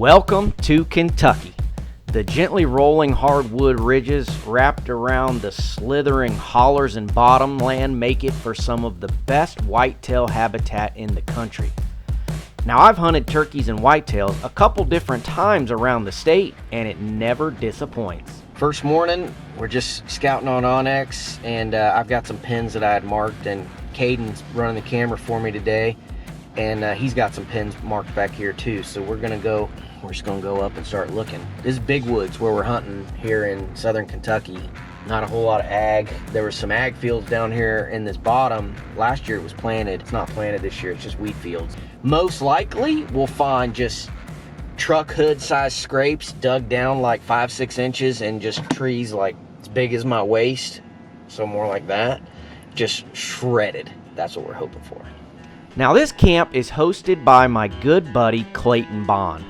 Welcome to Kentucky. The gently rolling hardwood ridges wrapped around the slithering hollers and bottomland make it for some of the best whitetail habitat in the country. Now, I've hunted turkeys and whitetails a couple different times around the state, and it never disappoints. First morning, we're just scouting on Onyx, and I've got some pins that I had marked, and Caden's running the camera for me today, and he's got some pins marked back here too. So we're just gonna go up and start looking. This is Big Woods where we're hunting here in southern Kentucky. Not a whole lot of ag. There were some ag fields down here in this bottom. Last year it was planted. It's not planted this year, it's just wheat fields. Most likely we'll find just truck hood size scrapes dug down like 5-6 inches, and just trees like as big as my waist, so more like that, just shredded. That's what we're hoping for. Now, this camp is hosted by my good buddy Clayton Bond.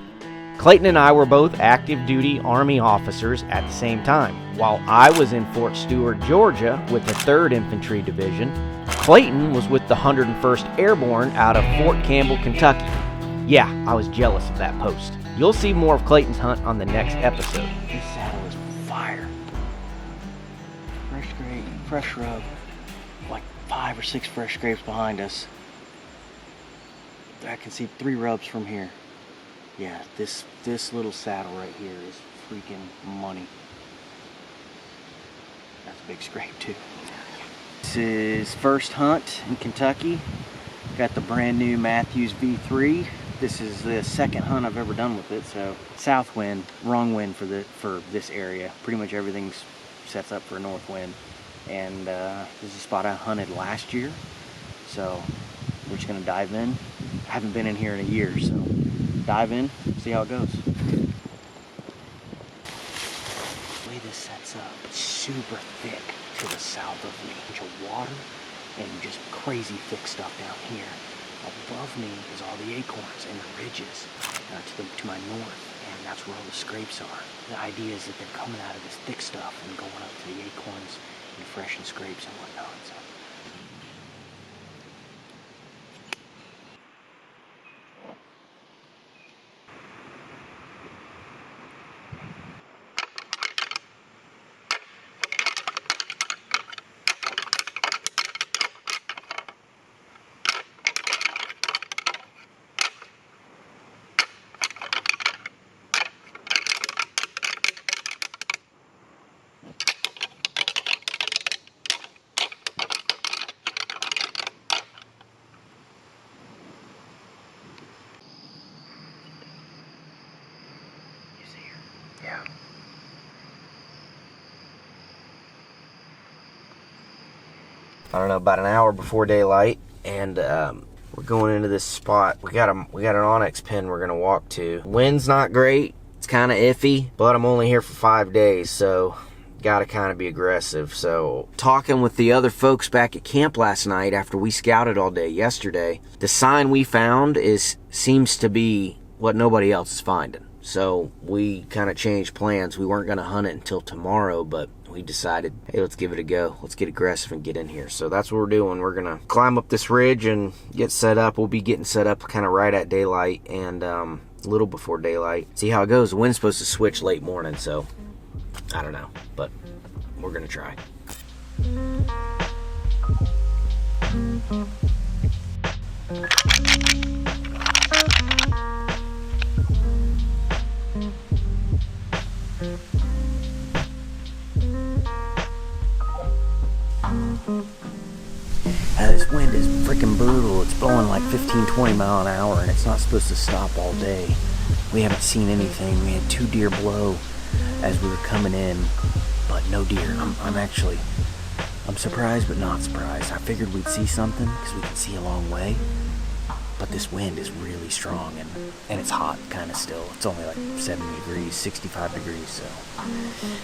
Clayton and I were both active duty Army officers at the same time. While I was in Fort Stewart, Georgia with the 3rd Infantry Division, Clayton was with the 101st Airborne out of Fort Campbell, Kentucky. Yeah, I was jealous of that post. You'll see more of Clayton's hunt on the next episode. This saddle is fire. Fresh scrape, fresh rub. Like 5 or 6 fresh scrapes behind us. I can see 3 rubs from here. Yeah, this little saddle right here is freaking money. That's a big scrape too. This is first hunt in Kentucky. Got the brand new Matthews V3. This is the second hunt I've ever done with it. So south wind, wrong wind for this area. Pretty much everything sets up for a north wind. And this is a spot I hunted last year. So we're just gonna dive in. I haven't been in here in a year, so dive in, see how it goes. The way this sets up, it's super thick to the south of me. A bunch of water and just crazy thick stuff down here. Above me is all the acorns and the ridges to my north, and that's where all the scrapes are. The idea is that they're coming out of this thick stuff and going up to the acorns and fresh and scrapes and whatnot. So. Yeah. I don't know, about an hour before daylight, and we're going into this spot. We got an Onyx pin we're gonna walk to. Wind's not great, it's kind of iffy, but I'm only here for 5 days, so gotta kind of be aggressive. So talking with the other folks back at camp last night after we scouted all day yesterday, the sign we found seems to be what nobody else is finding. So we kind of changed plans. We weren't going to hunt it until tomorrow, but we decided, hey, let's give it a go. Let's get aggressive and get in here. So that's what we're doing. We're going to climb up this ridge and get set up. We'll be getting set up kind of right at daylight and a little before daylight. See how it goes. The wind's supposed to switch late morning, so I don't know, but we're going to try. This wind is freaking brutal. It's blowing like 15-20 mile an hour, and it's not supposed to stop all day. We haven't seen anything. We had 2 deer blow as we were coming in, but no deer. I'm surprised but not surprised. I figured we'd see something because we can see a long way, but this wind is really strong, and it's hot kind of still. It's only like 70 degrees, 65 degrees,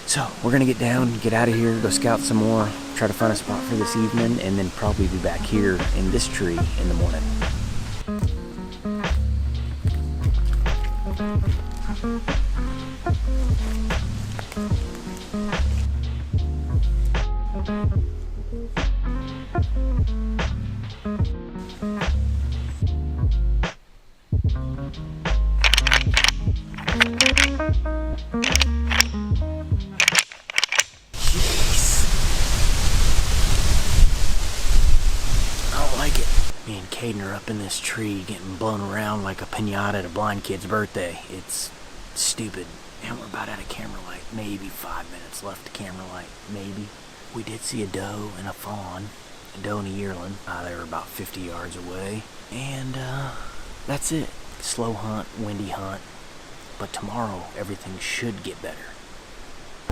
so we're gonna get down, get out of here, go scout some more, try to find a spot for this evening, and then probably be back here in this tree in the morning. Cade and her up in this tree getting blown around like a piñata at a blind kid's birthday. It's stupid. And we're about out of camera light. Maybe 5 minutes left to camera light. Maybe. We did see a doe and a fawn. A doe and a yearling. They were about 50 yards away. And that's it. Slow hunt, windy hunt. But tomorrow, everything should get better.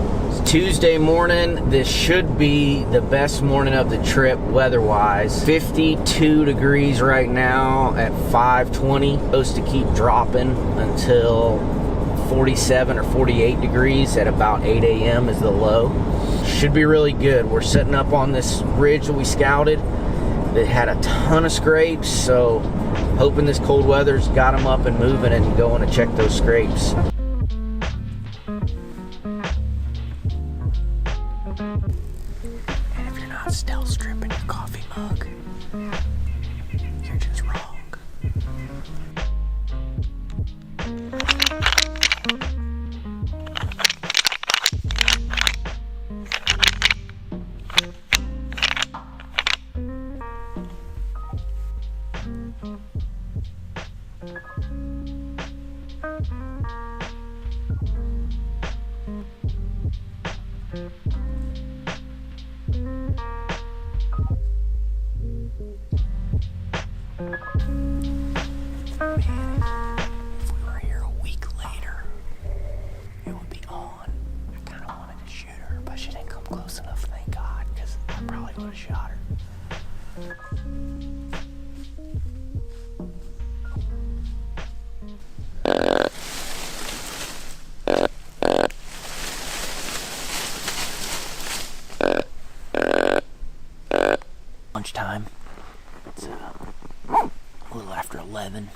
It's Tuesday morning. This should be the best morning of the trip weather-wise. 52 degrees right now at 5:20. Supposed to keep dropping until 47 or 48 degrees at about 8 a.m. is the low. Should be really good. We're sitting up on this ridge that we scouted that had a ton of scrapes, so hoping this cold weather's got them up and moving and going to check those scrapes. And if you're not stealth stripping your coffee mug, you're just wrong. If we were here a week later, it would be on. I kind of wanted to shoot her, but she didn't come close enough, thank God, because I probably would have shot her. Lunchtime. It's a little after 11.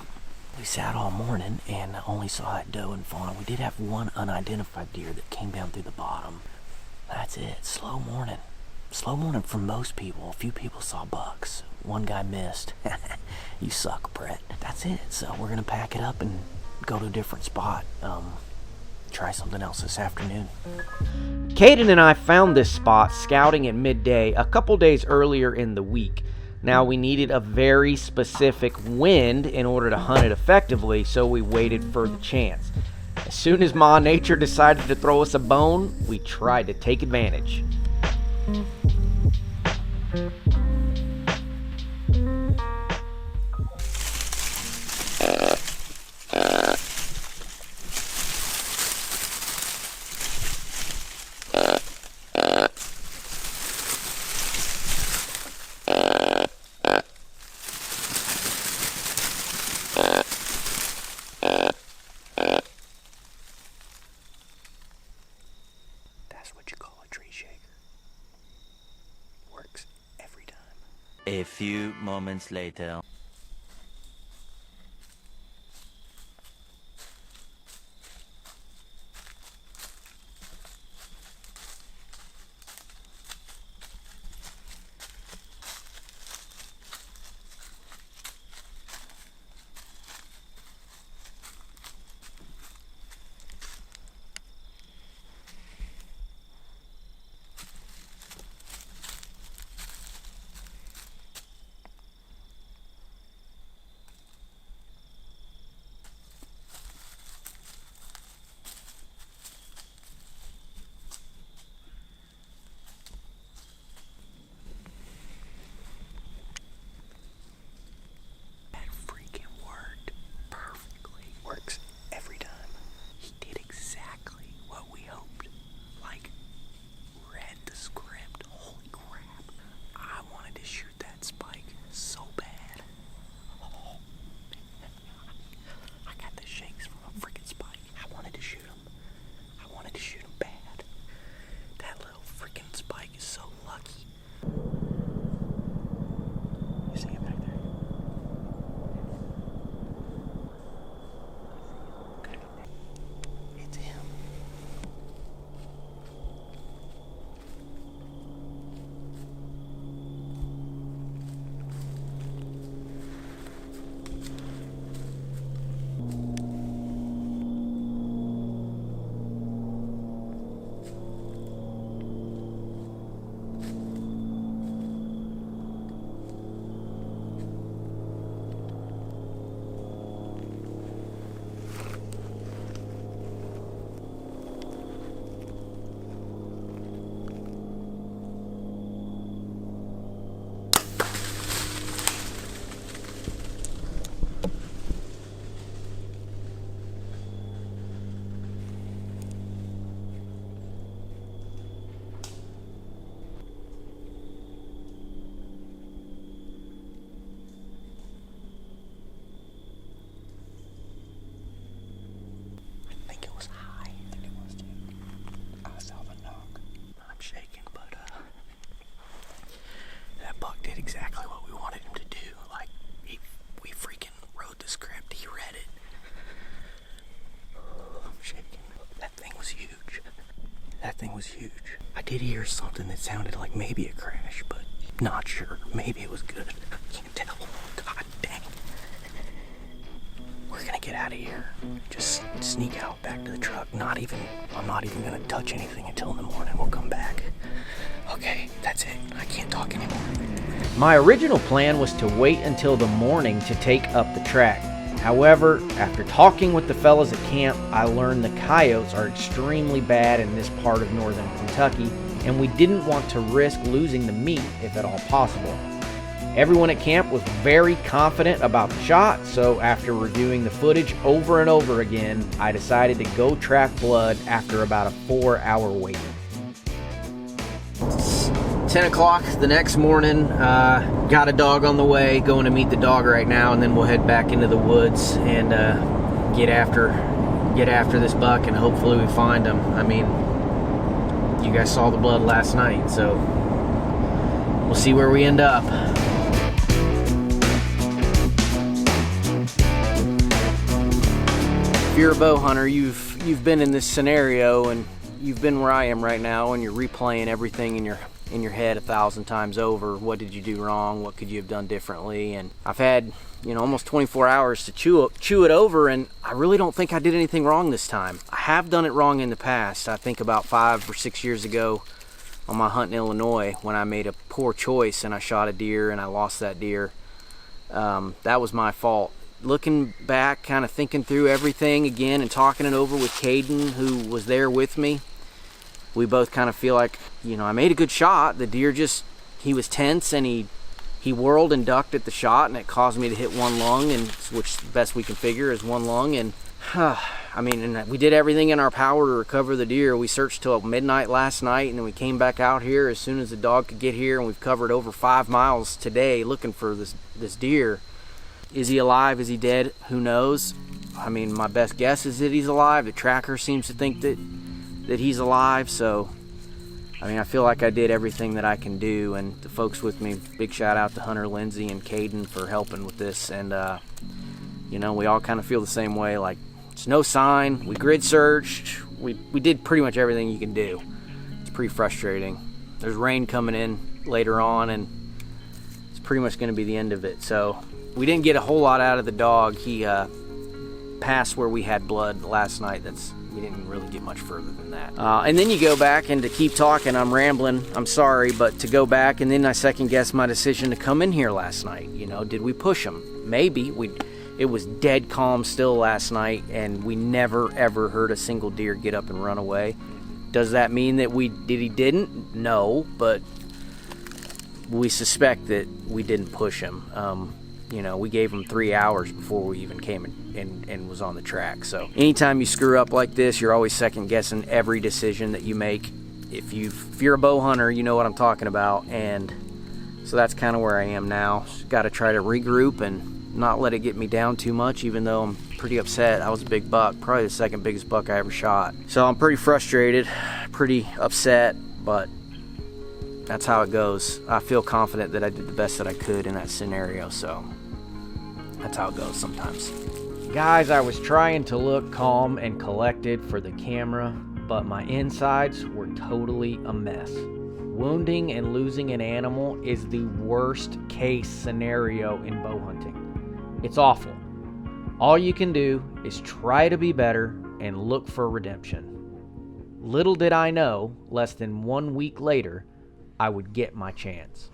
We sat all morning and only saw that doe and fawn. We did have one unidentified deer that came down through the bottom. That's it. Slow morning. Slow morning for most people. A few people saw bucks. One guy missed. You suck, Brett. That's it. So we're gonna pack it up and go to a different spot. Try something else this afternoon. Caden and I found this spot scouting at midday a couple days earlier in the week. Now, we needed a very specific wind in order to hunt it effectively, so we waited for the chance. As soon as Ma Nature decided to throw us a bone, we tried to take advantage. That's what you call a tree shaker. Works every time. A few moments later. did hear something that sounded like maybe a crash, but not sure. Maybe it was good. I can't tell. God dang. We're gonna get out of here. Just sneak out back to the truck. I'm not even gonna touch anything until in the morning. We'll come back. Okay, that's it. I can't talk anymore. My original plan was to wait until the morning to take up the track. However, after talking with the fellas at camp, I learned the coyotes are extremely bad in this part of northern Kentucky, and we didn't want to risk losing the meat if at all possible. Everyone at camp was very confident about the shot, so after reviewing the footage over and over again, I decided to go track blood after about a 4-hour wait. 10 o'clock the next morning, got a dog on the way, going to meet the dog right now, and then we'll head back into the woods and get after this buck, and hopefully we find him. I mean, you guys saw the blood last night, so we'll see where we end up. If you're a bow hunter, you've been in this scenario, and you've been where I am right now, and you're replaying everything in your head 1,000 times over. What did you do wrong? What could you have done differently? And I've had, almost 24 hours to chew it over, and I really don't think I did anything wrong this time. I have done it wrong in the past. I think about 5 or 6 years ago on my hunt in Illinois when I made a poor choice and I shot a deer and I lost that deer. That was my fault. Looking back, kind of thinking through everything again and talking it over with Caden, who was there with me, we both kind of feel like, I made a good shot. The deer he was tense, and he whirled and ducked at the shot, and it caused me to hit one lung, and which the best we can figure is one lung. And and we did everything in our power to recover the deer. We searched till midnight last night, and then we came back out here as soon as the dog could get here, and we've covered over 5 miles today looking for this deer. Is he alive? Is he dead? Who knows? My best guess is that he's alive. The tracker seems to think that he's alive, so I feel like I did everything that I can do, and the folks with me, big shout out to Hunter, Lindsay, and Caden for helping with this. And we all kind of feel the same way, like it's no sign. We grid searched, we did pretty much everything you can do. It's pretty frustrating. There's rain coming in later on, and it's pretty much going to be the end of it. So we didn't get a whole lot out of the dog. He passed where we had blood last night. We didn't really get much further than that. And then you go back, and to keep talking, I'm rambling, I'm sorry, but to go back, and then I second guess my decision to come in here last night. Did we push him? Maybe. It was dead calm still last night, and we never ever heard a single deer get up and run away. Does that mean that he didn't? No, but we suspect that we didn't push him. We gave him 3 hours before we even came and was on the track. So anytime you screw up like this, you're always second guessing every decision that you make. If you're a bow hunter, you know what I'm talking about. And so that's kind of where I am now. Got to try to regroup and not let it get me down too much, even though I'm pretty upset. I was a big buck, probably the second biggest buck I ever shot. So I'm pretty frustrated, pretty upset, but that's how it goes. I feel confident that I did the best that I could in that scenario, so that's how it goes sometimes. Guys, I was trying to look calm and collected for the camera, but my insides were totally a mess. Wounding and losing an animal is the worst case scenario in bow hunting. It's awful. All you can do is try to be better and look for redemption. Little did I know, less than 1 week later, I would get my chance.